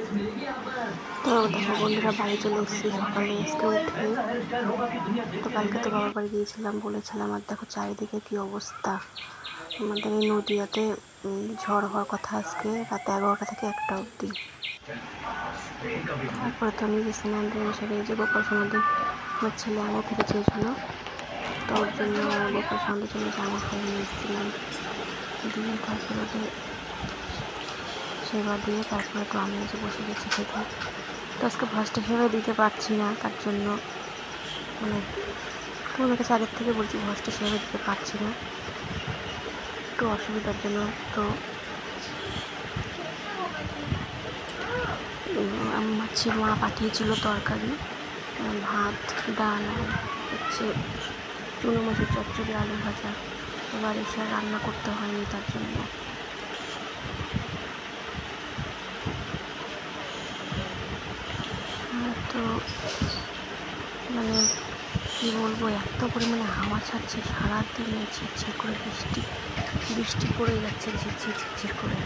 তো দেখো বন্ধুরা, বাড়ি চলে এসেছি সকালে আজকে উঠে। তো কালকে তো বাবার বাড়ি গিয়েছিলাম বলেছিলাম, আর দেখো চারিদিকে কি অবস্থা। আমাদের এই নদীয়াতে ঝড় হওয়ার কথা আজকে রাত 11টা থেকে 1টা অবধি। তারপরে তো আমি যে স্নান সেরে যে গোপাল সমাধি আমার ছেলে আগে থেকে চেয়েছিল, তো ওর জন্য গোপাল সমাধির জন্য জামা খাই নিয়ে এসেছিলাম, দিয়ে তারপরে ওদের সেবা দিয়ে তারপরে তো আমি এসে বসে গেছি খেতে। তো আজকে ফার্স্টে সেবা দিতে পারছি না, তার জন্য মানে তোমাদের কাছে আগের থেকে বলছি ফার্স্টে সেবা দিতে পারছি না, একটু অসুবিধার জন্য। তো আমার মা পাঠিয়েছিল তরকারি, ভাত, ডাল, হচ্ছে চুনো মাছের চচ্চড়ি, আলু ভাজা। এবার এসে রান্না করতে হয়নি তার জন্য। তো মানে কী বলবো, এত পরিমাণে হাওয়া ছাড়ছে, সারাদিন ঝিরঝির করে বৃষ্টি পড়ে যাচ্ছে, ঝিরঝির ঝিরঝির করে।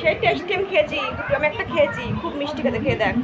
সেই টেস্টি আমি খেয়েছি, দুটো আমি একটা খেয়েছি, খুব মিষ্টি খেতে, খেয়ে দেখ।